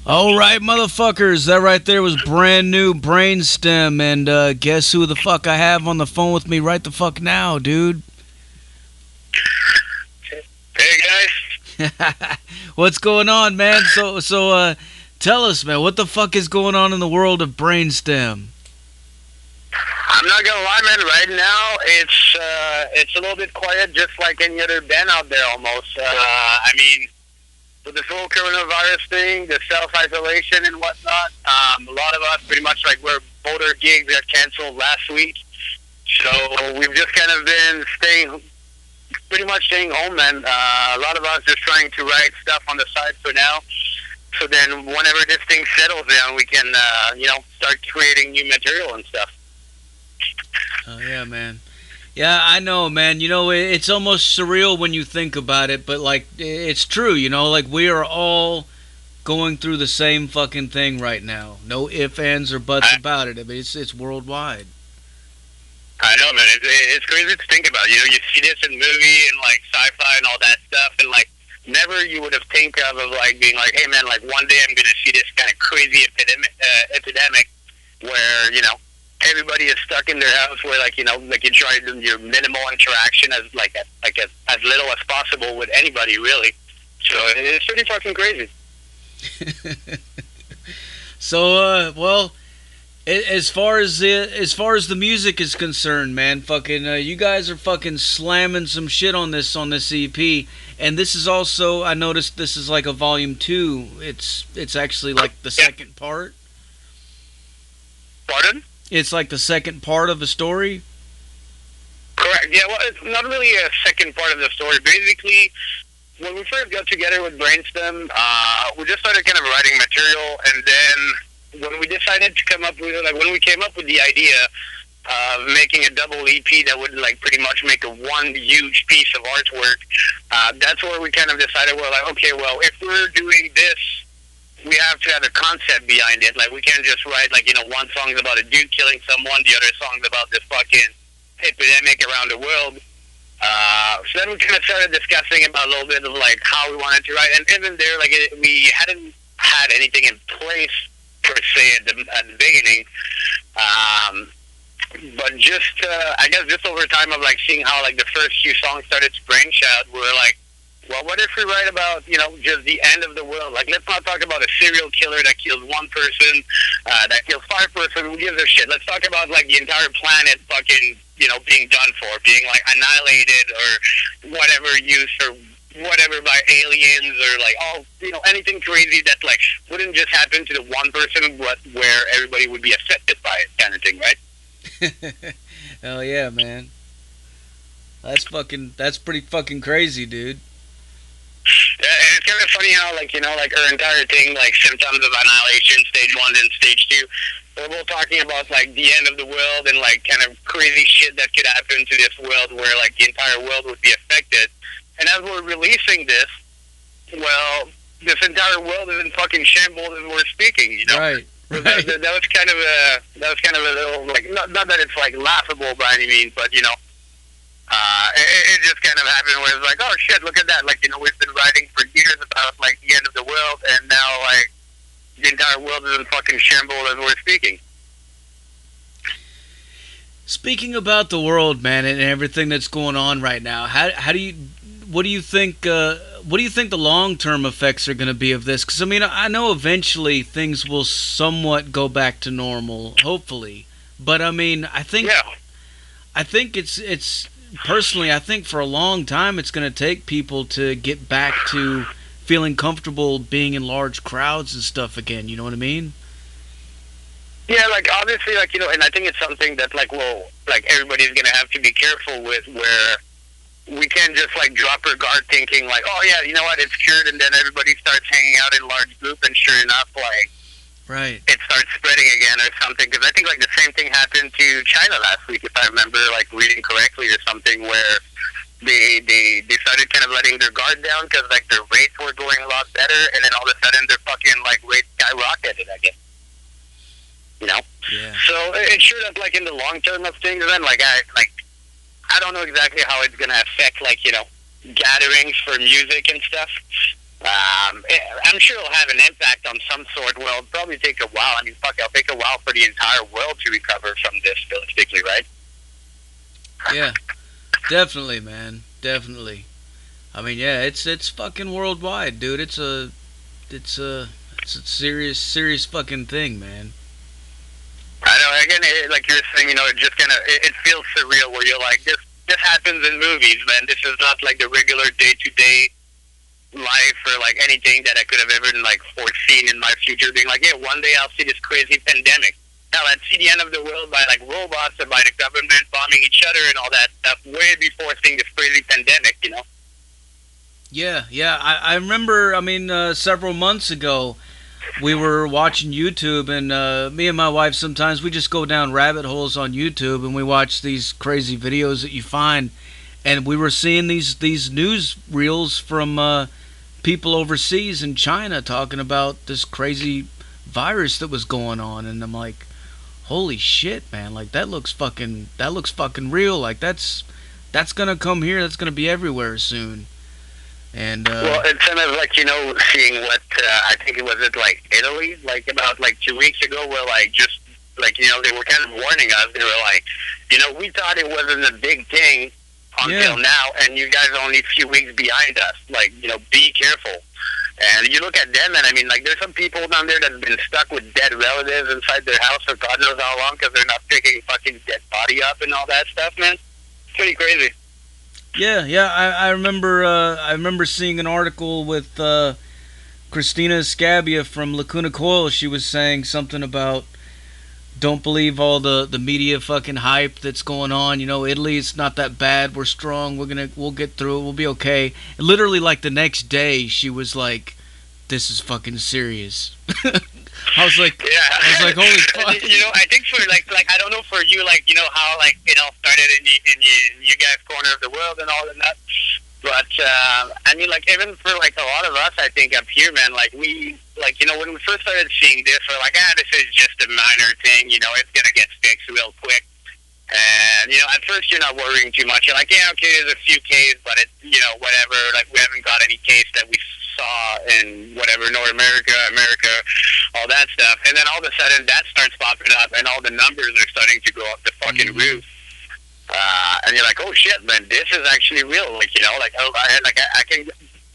All right, motherfuckers. That right there was brand new Brainstem. And guess who the fuck I have on the phone with me right the fuck now, dude? Hey guys. What's going on, man? So, tell us, man, what the fuck is going on in the world of Brainstem? I'm not gonna lie, man. Right now, it's a little bit quiet, just like any other band out there, almost. I mean, with this whole coronavirus thing, the self-isolation and whatnot, a lot of us pretty much like both our gigs got canceled last week, so we've just kind of been pretty much staying home, man. A lot of us just trying to write stuff on the side for now. So then, whenever this thing settles down, we can, start creating new material and stuff. Oh, yeah, man. Yeah, I know, man. You know, it's almost surreal when you think about it, but, like, it's true, you know? Like, we are all going through the same fucking thing right now. No ifs, ands, or buts about it. I mean, it's worldwide. I know, man. It's crazy to think about. You know, you see this in movie and, like, sci-fi and all that stuff, and, like, never you would have think of like, being like, hey, man, like, one day I'm going to see this kind of crazy epidemic where, you know, everybody is stuck in their house where, like, you know, like you try to do your minimal interaction as little as possible with anybody, really. So it's pretty fucking crazy. So, well, as far as the music is concerned, man, fucking, you guys are fucking slamming some shit on this EP, and this is also, I noticed this is like a volume 2. It's actually like the second part. Pardon? It's like the second part of the story? Correct. Yeah, well, it's not really a second part of the story. Basically, when we first got together with Brainstem, we just started kind of writing material, and then when we decided to come up with, like, when we came up with the idea of making a double EP that would, like, pretty much make one huge piece of artwork, that's where we kind of decided, we're like, okay, well, if we're doing this, we have to have a concept behind it. Like, we can't just write, like, you know, one song's about a dude killing someone, the other song's about this fucking epidemic around the world. So then we kind of started discussing about a little bit of, like, how we wanted to write. And even there, like, we hadn't had anything in place, per se, at the beginning. But just, I guess, just over time of, like, seeing how, like, the first few songs started to branch out, we were like, well, what if we write about, you know, just the end of the world? Like, let's not talk about a serial killer that kills one person, that kills 5 person. Who gives a shit? Let's talk about, like, the entire planet fucking, you know, being done for, being, like, annihilated or whatever use or whatever by aliens or, like, all, you know, anything crazy that, like, wouldn't just happen to the one person, but where everybody would be affected by it, kind of thing, right? Hell yeah, man. That's pretty fucking crazy, dude. Yeah, it's kind of funny how, like, you know, like, our entire thing, like, symptoms of annihilation, stage 1 and stage 2, we're both talking about, like, the end of the world and, like, kind of crazy shit that could happen to this world where, like, the entire world would be affected. And as we're releasing this, well, this entire world is in fucking shambles as we're speaking, you know? Right. That was kind of a little, like, not that it's, like, laughable by any means, but, you know, it just kind of happened where it's like, oh shit, look at that. Like, you know, we've been writing for years about, like, the end of the world, and now, like, the entire world is in fucking shambles as we're speaking. Speaking about the world, man, and everything that's going on right now, what do you think the long-term effects are going to be of this? Because, I mean, I know eventually things will somewhat go back to normal, hopefully. But, I mean, I think it's personally, I think for a long time it's going to take people to get back to feeling comfortable being in large crowds and stuff again, you know what I mean? Yeah, like, obviously, like, you know, and I think it's something that, like, well, like, everybody's going to have to be careful with, where we can't just, like, drop our guard thinking, like, oh, yeah, you know what, it's cured, and then everybody starts hanging out in large group, and sure enough, like, right, it starts spreading again or something. Because I think, like, the same thing happened to China last week, if I remember, like, reading correctly or something, where they started kind of letting their guard down because, like, their rates were going a lot better, and then all of a sudden their fucking, like, rates skyrocketed, I guess. You know? Yeah. So it's sure that, like, in the long term of things, then, like, I don't know exactly how it's gonna affect, like, you know, gatherings for music and stuff. I'm sure it'll have an impact on some sort. Well, it'll probably take a while. I mean, fuck, it'll take a while for the entire world to recover from this, realistically, right? Yeah, definitely, man. Definitely. I mean, yeah, it's fucking worldwide, dude. It's a serious fucking thing, man. I know. Again, like you're saying, it just kind of it feels surreal. Where you're like, this happens in movies, man. This is not like the regular day-to-day life or like anything that I could have ever like foreseen in my future. Being like, yeah, one day I'll see this crazy pandemic. Now I'd see the end of the world by like robots or by the government bombing each other and all that stuff way before seeing this crazy pandemic. Yeah. I remember. I mean, several months ago, we were watching YouTube, and me and my wife sometimes we just go down rabbit holes on YouTube, and we watch these crazy videos that you find, and we were seeing these news reels from people overseas in China talking about this crazy virus that was going on, and I'm like, holy shit, man! Like that looks fucking real. Like that's gonna come here. That's gonna be everywhere soon. And well, it's kind of like seeing what I think it was at like Italy, like about like 2 weeks ago, where like just like they were kind of warning us. They were like, we thought it wasn't a big thing until now, and you guys are only a few weeks behind us. Like, be careful. And you look at them, and I mean, like, there's some people down there that have been stuck with dead relatives inside their house for God knows how long because they're not picking fucking dead body up and all that stuff, man. It's pretty crazy. Yeah. I remember seeing an article with Christina Scabia from Lacuna Coil. She was saying something about don't believe all the media fucking hype that's going on. Italy, it's not that bad. We're strong. We'll get through it. We'll be okay. And literally, like the next day, she was like, "This is fucking serious." I was like, holy fuck. I think for like I don't know for you, like how like it all started in you guys' corner of the world and all of that. But I mean, like even for like a lot of us, I think up here, man, like we like when we first started seeing this, we're like, this is just a minor thing. It's gonna get fixed real quick. And at first you're not worrying too much. You're like, yeah, okay, there's a few cases, but it's whatever. Like we haven't got any case that we saw in whatever North America, all that stuff. And then all of a sudden that starts popping up, and all the numbers are starting to go up the fucking roof. And you're like, oh shit, man, this is actually real. Like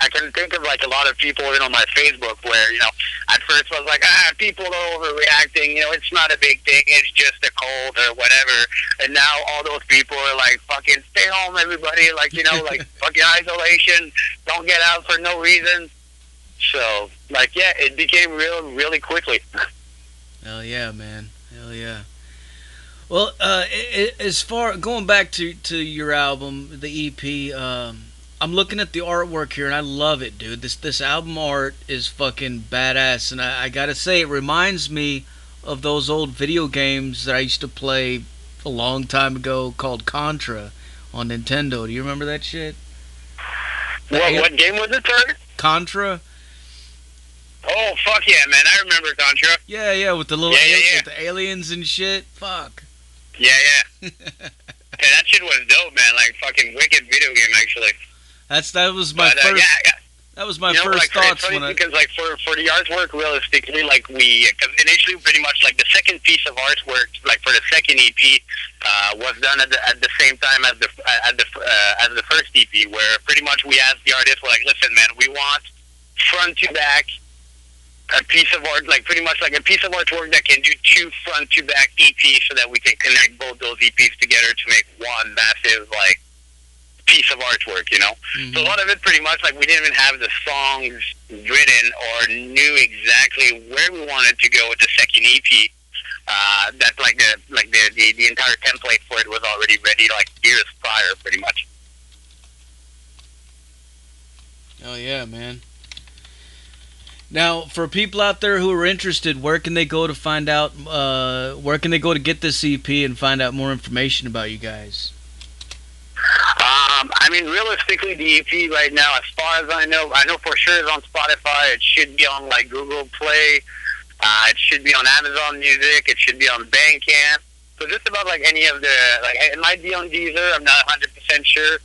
I can think of like a lot of people on my Facebook where at first I was like, people are overreacting. It's not a big thing. It's just a cold or whatever. And now all those people are like, fucking stay home, everybody. Like like fucking isolation. Don't get out for no reason. So like yeah, it became real really quickly. Hell yeah, man. Hell yeah. Well, as far going back to your album, the EP, I'm looking at the artwork here and I love it, dude. This album art is fucking badass, and I gotta say, it reminds me of those old video games that I used to play a long time ago called Contra on Nintendo. Do you remember that shit? What game was it, sir? Contra. Oh fuck yeah, man! I remember Contra. Yeah, with the little with the aliens and shit. Fuck. Yeah. Yeah, that shit was dope, man. Like fucking wicked video game, actually. That was my first. That was my first thoughts because like for the artwork, realistically, like because initially pretty much like the second piece of artwork, like for the second EP, was done at the same time as the first EP, where pretty much we asked the artist, we're like, listen, man, we want front to back a piece of art, like pretty much like a piece of artwork that can do 2 front to back EPs, so that we can connect both those EPs together to make one massive like piece of artwork, Mm-hmm. So a lot of it pretty much like we didn't even have the songs written or knew exactly where we wanted to go with the second EP. That like the entire template for it was already ready like years prior, pretty much. Oh yeah, man. Now, for people out there who are interested, where can they go to find out? Where can they go to get this EP and find out more information about you guys? I mean, realistically, the EP right now, as far as I know for sure it's on Spotify. It should be on like Google Play. It should be on Amazon Music. It should be on Bandcamp. So just about like any of the like, it might be on Deezer. I'm not 100% sure.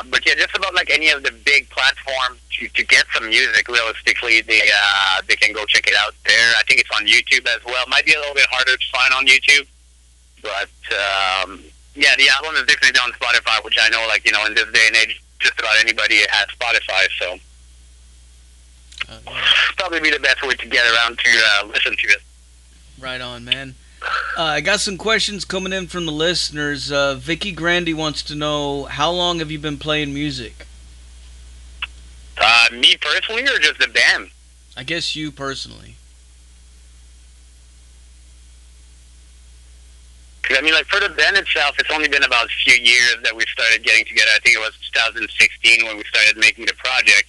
But yeah, just about like any of the big platforms to get some music, realistically, they can go check it out there. I think it's on YouTube as well. Might be a little bit harder to find on YouTube, but yeah, the album is definitely on Spotify, which I know, like, you know, in this day and age, just about anybody has Spotify, so probably be the best way to get around to listen to it. Right on, man. I got some questions coming in from the listeners. Vicky Grandy wants to know, how long have you been playing music? Me personally, or just the band? I guess you personally. I mean, like, for the band itself, it's only been about a few years that we started getting together. I think it was 2016 when we started making the project.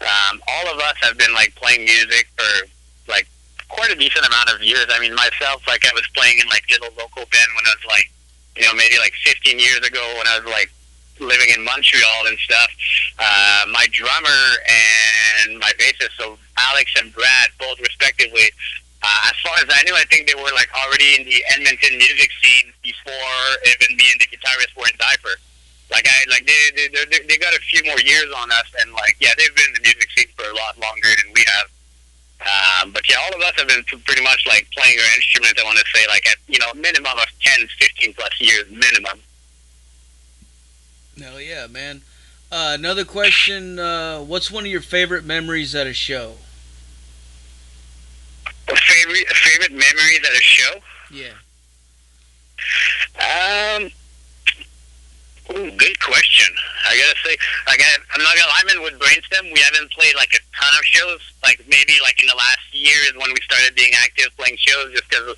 All of us have been, like, playing music for, like, quite a decent amount of years. I mean, myself, like, I was playing in, like, little local band when I was, like, you know, maybe, like, 15 years ago when I was, like, living in Montreal and stuff. My drummer and my bassist, so Alex and Brad, both respectively, as far as I knew, I think they were like already in the Edmonton music scene before even me and the guitarist were in Diaper. Like they got a few more years on us, and like yeah, they've been in the music scene for a lot longer than we have. But yeah, all of us have been pretty much like playing our instruments. I want to say like at, you know, minimum of 10, 15 plus years minimum. Hell yeah, man. Another question: what's one of your favorite memories at a show? Favorite memories at a show? Yeah. Good question. I gotta say, like, I'm not gonna lie, man, with Brainstem, we haven't played, like, a ton of shows. Like, maybe, like, in the last year is when we started being active playing shows, just because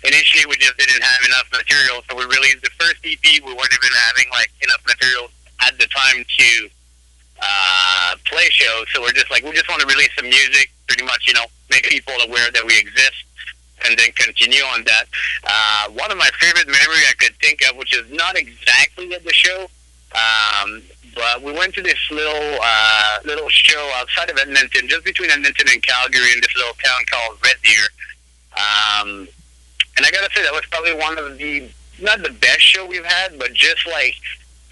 initially we just didn't have enough material. So we released the first EP, we weren't even having, like, enough material at the time to play shows. So we're just like, we just want to release some music, pretty much, you know, make people aware that we exist, and then continue on that. One of my favorite memory I could think of, which is not exactly at the show, but we went to this little show outside of Edmonton, just between Edmonton and Calgary, in this little town called Red Deer. And I gotta say, that was probably one of the, not the best show we've had, but just like,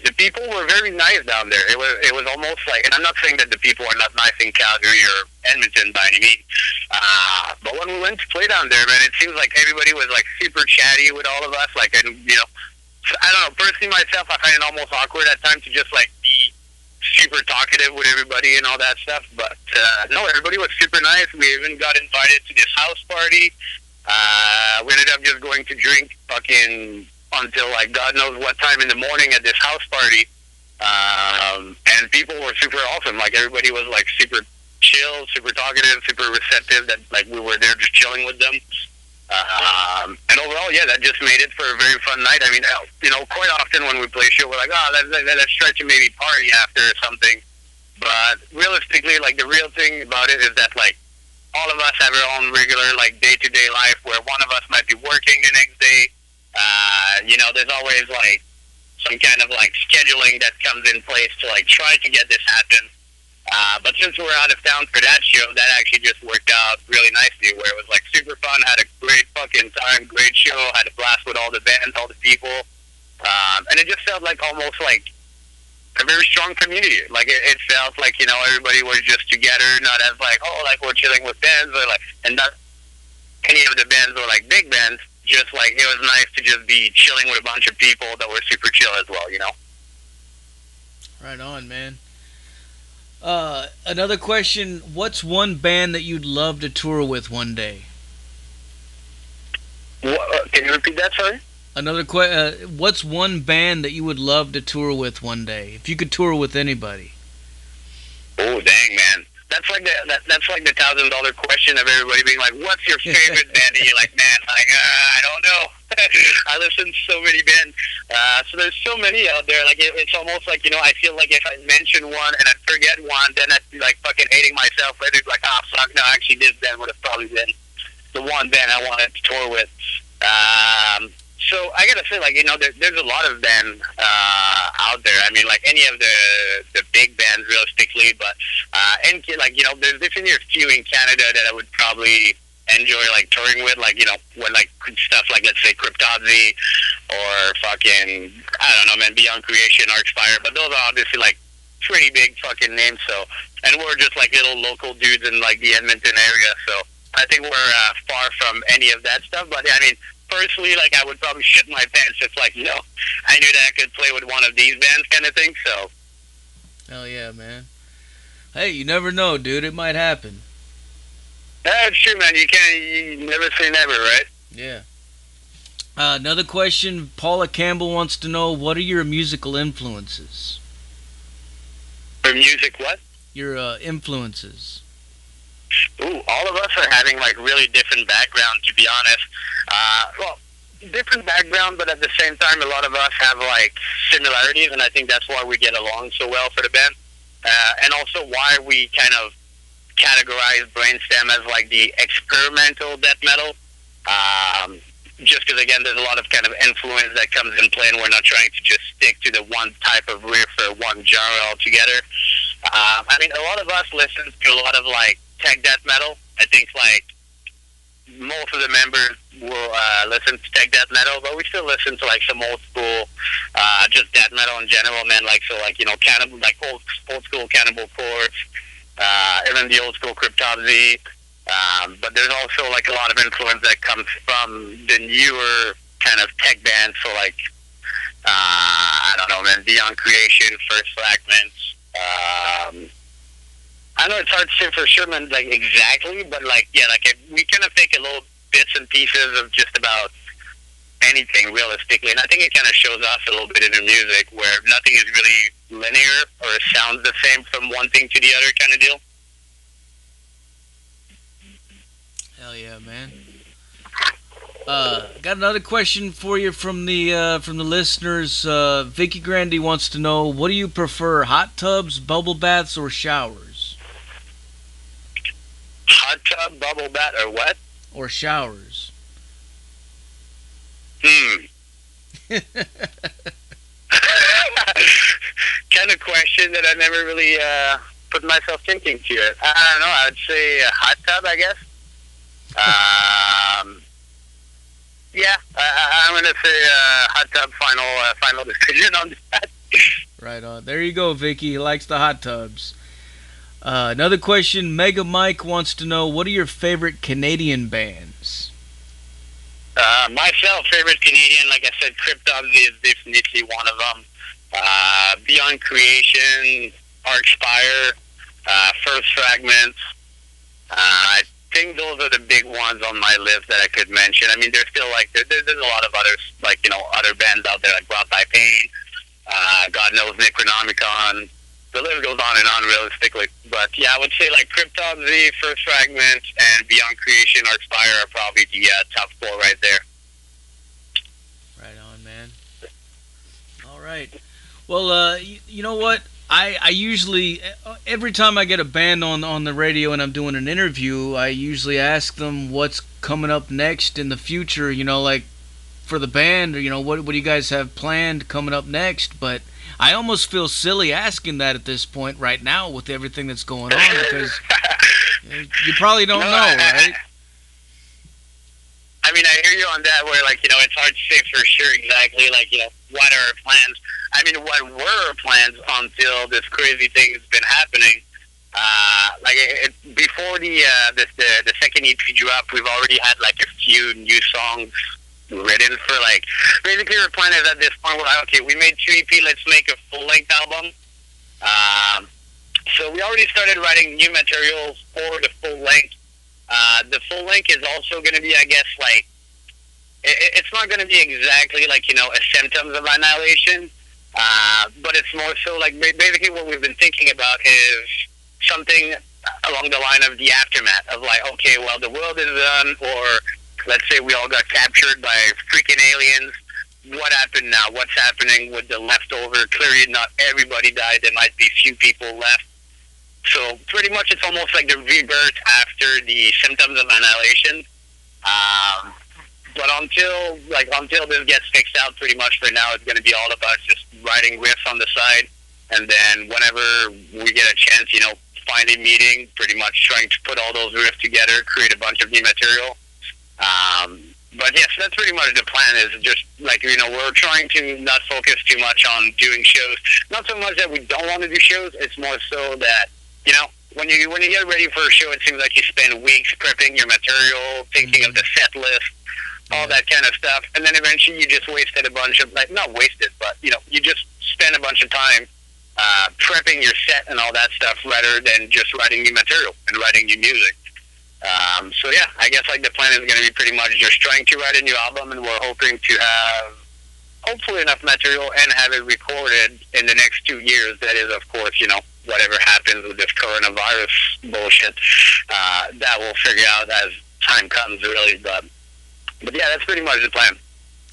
the people were very nice down there. It was almost like, and I'm not saying that the people are not nice in Calgary or Edmonton by any means, but when we went to play down there, man, it seems like everybody was like super chatty with all of us. Like, and you know, I don't know. Personally, myself, I find it almost awkward at times to just like be super talkative with everybody and all that stuff. But no, everybody was super nice. We even got invited to this house party. We ended up just going to drink fucking until like God knows what time in the morning at this house party, and people were super awesome. Like, everybody was like super chill, super talkative, super receptive, that like we were there just chilling with them, and overall, yeah, that just made it for a very fun night. I mean, you know, quite often when we play a show, we're like, oh, let's try to maybe party after or something, but realistically, like, the real thing about it is that like all of us have our own regular like day-to-day life, where one of us might be working the next day. You know, there's always like some kind of like scheduling that comes in place to like try to get this happen. But since we're out of town for that show, that actually just worked out really nicely, where it was like super fun, had a great fucking time, great show, had a blast with all the bands, all the people. And it just felt like almost like a very strong community. Like, it felt like, you know, everybody was just together, not as like, oh, like we're chilling with bands, or like, and not any of the bands were like big bands. Just like, it was nice to just be chilling with a bunch of people that were super chill as well, you know? Right on, man. Another question, what's one band that you'd love to tour with one day? Can you repeat that, sorry? What's one band that you would love to tour with one day, if you could tour with anybody? Oh, dang, man. That's like the $1,000 question of everybody being like, "What's your favorite band?" And you're like, "Man, like I don't know. I listen to so many bands. So there's so many out there. Like it's almost like, you know, I feel like if I mention one and I forget one, then I'd be like fucking hating myself. I'd be like, "Ah, fuck, no, actually, this band would have probably been the one band I wanted to tour with." So I gotta say, like, you know, there's a lot of bands out there. I mean, like any of the big bands, realistically, but and like, you know, there's definitely a few in Canada that I would probably enjoy like touring with, like, you know, when like stuff like, let's say, Cryptopsy, or fucking, I don't know, man, Beyond Creation, Archfire, but those are obviously like pretty big fucking names. So, and we're just like little local dudes in like the Edmonton area. So I think we're far from any of that stuff. But I mean, personally, like I would probably shit my pants if like I knew that I could play with one of these bands, kind of thing. So. Hell yeah, man. Hey, you never know, dude. It might happen. That's true, man. You never say never, right? Yeah. Another question. Paula Campbell wants to know, what are your musical influences? For music, what? Your influences. Ooh, all of us are having like really different background, to be honest. Well, different background, but at the same time, a lot of us have like similarities, and I think that's why we get along so well for the band, and also why we kind of categorize Brainstem as like the experimental death metal. Just because again, there's a lot of kind of influence that comes in play, and we're not trying to just stick to the one type of riff or one genre altogether. I mean, a lot of us listen to a lot of like tech death metal. I think like most of the members will listen to tech death metal, but we still listen to like some old school, just death metal in general, man. Like so, like Cannibal, like old school Cannibal Corpse, even the old school Cryptopsy. But there's also like a lot of influence that comes from the newer kind of tech bands. So like I don't know, man, Beyond Creation, First Fragments. I know it's hard to say for sure, man, like exactly, but like yeah, like we kind of take a little bits and pieces of just about anything realistically, and I think it kind of shows us a little bit in the music where nothing is really linear or sounds the same from one thing to the other kind of deal. Hell yeah, man. Got another question for you from the listeners. Vicky Grandy wants to know, what do you prefer, hot tubs, bubble baths, or showers? Hot tub, bubble bath, or what? Or showers. Kind of question that I never really put myself thinking to it. I don't know. I would say a hot tub, I guess. Yeah, I'm gonna say hot tub. Final decision on that. Right on. There you go, Vicky. He likes the hot tubs. Another question. Mega Mike wants to know, what are your favorite Canadian bands? Myself, favorite Canadian, like I said, Cryptopsy is definitely one of them. Beyond Creation, Archfire, First Fragments. I think those are the big ones on my list that I could mention. I mean, there's still like there's a lot of others, like other bands out there like Brought by Pain, God knows Necronomicon. The list goes on and on realistically. But yeah, I would say like Cryptopsy, First Fragment, and Beyond Creation, Archfire are probably the top four right there. Right on, man. All right. Well, you know what? I usually, every time I get a band on the radio and I'm doing an interview, I usually ask them what's coming up next in the future, like for the band, or, what do you guys have planned coming up next? But I almost feel silly asking that at this point right now with everything that's going on, because you probably don't know, right? I mean, I hear you on that where, like, it's hard to say for sure exactly, like, what are our plans? I mean, what were our plans until this crazy thing has been happening? Before the second EP drop, we've already had, like, a few new songs written for, like, basically our plan is at this point, we're like, okay, we made 2 EP, let's make a full-length album. So we already started writing new materials for the full-length. The full length is also going to be, I guess, like, it's not going to be exactly like, a Symptoms of Annihilation, but it's more so like basically what we've been thinking about is something along the line of the aftermath of like, okay, well, the world is done, or let's say we all got captured by freaking aliens. What happened now? What's happening with the leftover? Clearly not everybody died. There might be few people left. So pretty much it's almost like the rebirth after the Symptoms of Annihilation. But until this gets fixed out, pretty much for now, it's going to be all about just writing riffs on the side. And then whenever we get a chance, finally meeting, pretty much trying to put all those riffs together, create a bunch of new material. But yes, that's pretty much the plan. Is just like, we're trying to not focus too much on doing shows. Not so much that we don't want to do shows. It's more so that when you get ready for a show, it seems like you spend weeks prepping your material, thinking of the set list, all that kind of stuff, and then eventually you just wasted a bunch of, like, not wasted, but you just spend a bunch of time prepping your set and all that stuff rather than just writing new material and writing new music. So yeah, I guess like the plan is going to be pretty much just trying to write a new album, and we're hoping to have hopefully enough material and have it recorded in the next 2 years. That is, of course, whatever happens with this coronavirus bullshit, that we'll figure out as time comes, really. But yeah, that's pretty much the plan.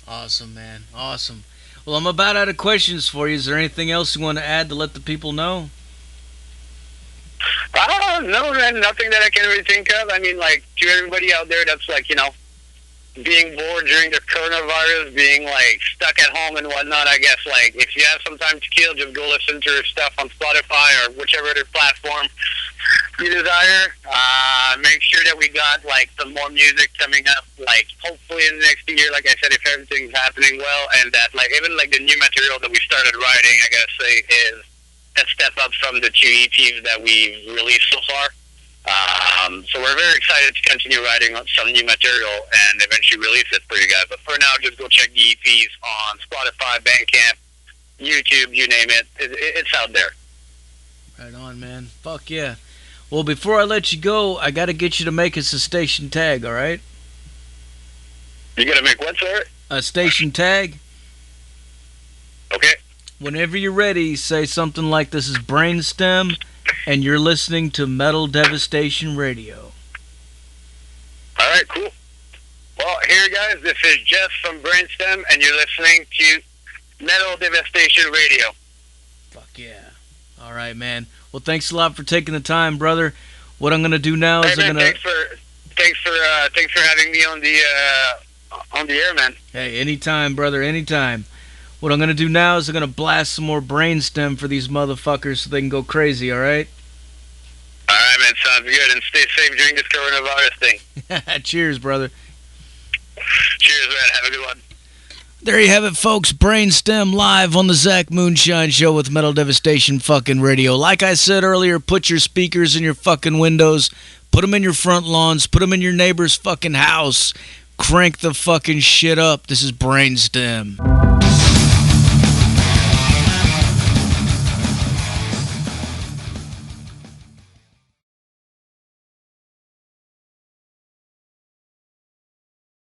Awesome, man. Awesome. Well, I'm about out of questions for you. Is there anything else you want to add to let the people know? No, man, nothing that I can really think of. I mean, like, to everybody out there that's, like, being bored during the coronavirus, being, like, stuck at home and whatnot, I guess, like, if you have some time to kill, just go listen to your stuff on Spotify or whichever other platform you desire. Make sure that we got, like, some more music coming up, like, hopefully in the next year, like I said, if everything's happening well, and that, like, even, like, the new material that we started writing, I gotta say, is a step up from the 2 EPs that we've released so far. So we're very excited to continue writing some new material and eventually release it for you guys. But for now, just go check the EPs on Spotify, Bandcamp, YouTube, you name it. It's out there. Right on, man. Fuck yeah. Well, before I let you go, I got to get you to make us a station tag, all right? You got to make what, sir? A station tag. Okay. Whenever you're ready, say something like, "This is Brainstem, and you're listening to Metal Devastation Radio." All right, cool. Well, here, guys, this is Jess from Brainstem, and you're listening to Metal Devastation Radio. Fuck yeah. All right, man. Well, thanks a lot for taking the time, brother. What I'm going to do now is I'm going to... Thanks for having me on the air, man. Hey, anytime, brother, anytime. What I'm going to do now is I'm going to blast some more Brainstem for these motherfuckers so they can go crazy, all right? All right, man. Sounds good. And stay safe during this coronavirus thing. Cheers, brother. Cheers, man. Have a good one. There you have it, folks. Brainstem live on the Zach Moonshine Show with Metal Devastation fucking radio. Like I said earlier, put your speakers in your fucking windows. Put them in your front lawns. Put them in your neighbor's fucking house. Crank the fucking shit up. This is Brainstem.